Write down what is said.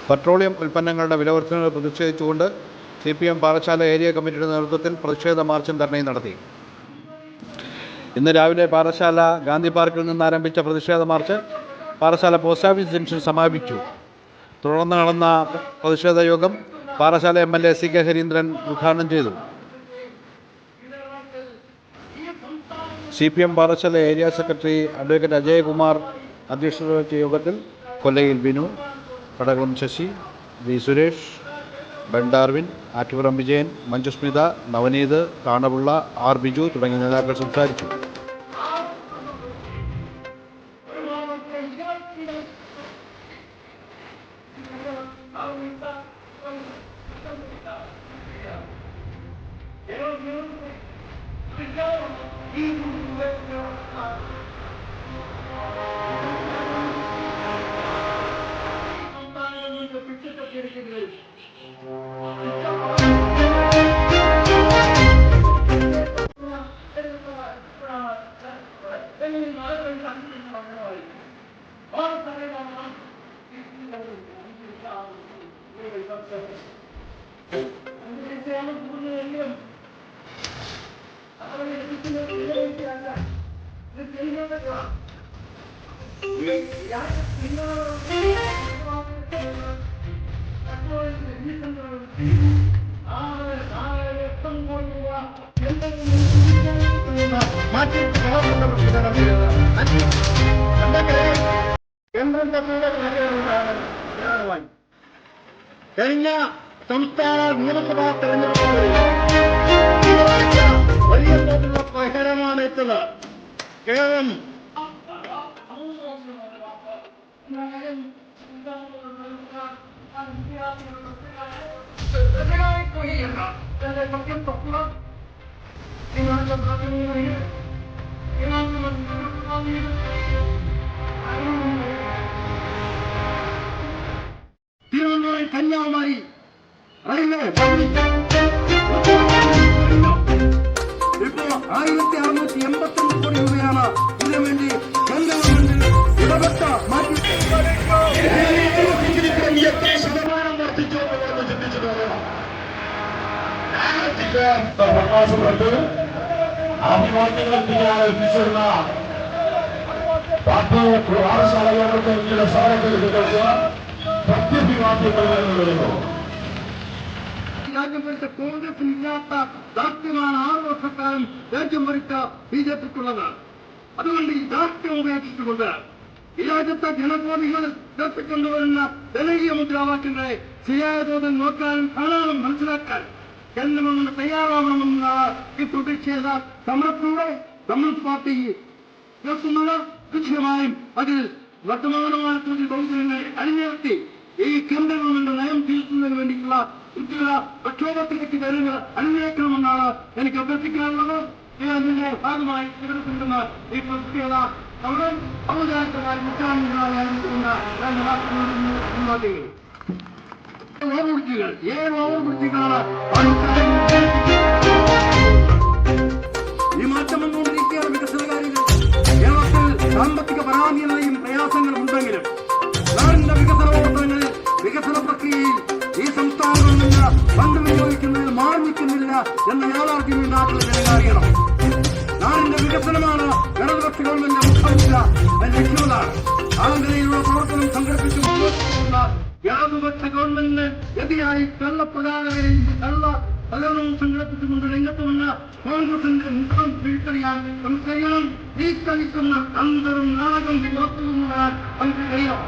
Petroleum ഉൽപ്പന്നങ്ങളുടെ വിലവർദ്ധനവ് പ്രതിഷേധിച്ചുകൊണ്ട് CPM Parassala area കമ്മിറ്റിയുടെ നേതൃത്വത്തിൽ പ്രതിഷേധ മാർച്ചും ധർണയും നടത്തി. ഇന്ന് രാവിലെ പാറശാല ഗാന്ധി പാർക്കിൽ നിന്ന് ആരംഭിച്ച പ്രതിഷേധ March Parassala post office junction സമാപിച്ചു. തുടർന്ന് നടന്ന പ്രതിഷേധ യോഗം പാറശാല MLA CK ഹരീന്ദ്രൻ ഉദ്ഘാടനം ചെയ്തു. CPM Parassala area secretary advocate Ajayakumar അധ്യക്ഷത വഹിച്ച യോഗത്തിൽ കൊല്ലയിൽ ബിനു, കടകം ശശി, വി സുരേഷ്, ബെൻഡാർവിൻ, ആറ്റുപുറം വിജയൻ, മഞ്ജുസ്മിത, നവനീത്, കാണപിള്ള, R ബിജു തുടങ്ങിയ നേതാക്കൾ സംസാരിച്ചു. കഴിഞ്ഞ സംസ്ഥാന നിയമസഭാ തെരഞ്ഞെടുപ്പുകളിൽ വലിയ തോതിലുള്ള പ്രഹരമാണ് എത്തുന്നത്. കേവലം തിരുവനന്തപുരം കന്യാകുമാരി റെയിൽവേ ഇപ്പോൾ 1685 കോടി രൂപയാണ് ഇതിനു വേണ്ടി ഗവൺമെന്റ് ഇടപെട്ട മാറ്റി. എത്ര ശതമാനം വർദ്ധിച്ചു എന്ന് ചിന്തിച്ചു നോക്കണം. അവകാശപ്പെട്ട് ആഭിമാന്യങ്ങൾ ചെയ്യാൻ എത്തിച്ചിരുന്ന പാഠശാല യോഗത്തിന്റെ സാരത്തിൽ നിങ്ങൾക്ക് പ്രത്യഭിമാന്യങ്ങൾ വരുന്നു. രാജ്യം ഭരിച്ച കോൺഗ്രസിനില്ലാത്ത ദാർഢ്യമാണ് 6 വർഷക്കാലം രാജ്യം ഭരിച്ച BJPക്കുള്ളത്. അതുകൊണ്ട് ഈ ദാർഢ്യം ഉപേക്ഷിച്ചുകൊണ്ട് ഈ രാജ്യത്തെ ജനബോധികൾ ഉയർത്തിക്കൊണ്ടുവരുന്ന ജനകീയ മുദ്രാവാക്യങ്ങളെ ശരിയായ തോതിൽ നോക്കാനും കാണാനും മനസ്സിലാക്കാൻ കേന്ദ്രഗവൺമെന്റ് തയ്യാറാവണമെന്നാണ് ഈ പ്രതിഷേധ സമരത്തിലൂടെ കമ്മ്യൂണിസ്റ്റ് പാർട്ടി ഉയർത്തുന്നത്. തീർച്ചയായും അതിൽ വർത്തമാനമായ തോതിൽ ബഹുജനങ്ങളെ അണിനിരത്തി ഈ കേന്ദ്ര ഗവൺമെന്റ് നയം തിരുത്തുന്നതിന് വേണ്ടിയിട്ടുള്ള ഉജ്ജ്വല പ്രക്ഷോഭത്തിലേക്ക് ജനങ്ങൾ അണിനിരക്കണമെന്നാണ് എനിക്ക് അഭ്യർത്ഥിക്കാനുള്ളത്. ഇതിന്റെ ഭാഗമായി ഇവിടെത്തുന്ന ഈ പ്രതിഷേധ സമരം ഔപചാരികമായി മുഖ്യമന്ത്രികളായിരിക്കുന്ന ഓവർബ്രിഡ്ജുകൾ 7 ഓവർബ്രിഡ്ജുകളാണ് ഈ മാറ്റം വന്നുകൊണ്ടിരിക്കുകയാണ്. വികസന കാര്യങ്ങൾ കേരളത്തിൽ സാമ്പത്തിക പരാധീനതയും പ്രയാസങ്ങളും ഉണ്ടെങ്കിലും നാടിന്റെ വികസന പ്രവർത്തനങ്ങളിൽ വികസന പ്രക്രിയയിൽ ഈ സംസ്ഥാന ഗവൺമെന്റ് ഫണ്ട് വിനിയോഗിക്കുന്നതിൽ മാറിനിൽക്കുന്നില്ല എന്ന യാഥാർത്ഥ്യം ഈ നാട്ടിൽ ജനങ്ങൾ അറിയണം. നാടിന്റെ വികസനമാണ് ഇടതുപക്ഷ ഗവൺമെന്റ് മുഖ്യമന്ത്രി ലക്ഷ്യമാണ്. ആ നിലയിലുള്ള പ്രവർത്തനം സംഘടിപ്പിച്ചുകൊണ്ടുള്ള ഇടതുപക്ഷ ഗവൺമെന്റിന് എതിരായി കള്ളപ്രചാരകരെയും കള്ളപ്രചരണവും സംഘടിപ്പിച്ചുകൊണ്ട് രംഗത്ത് വന്ന കോൺഗ്രസിന്റെ മുഖം തിരിച്ചറിയാൻ നമുക്ക് കഴിയണം. ഈ കളിക്കുന്ന അന്തരം നാടകം പുറത്തുനിന്ന് നമുക്ക് കഴിയണം.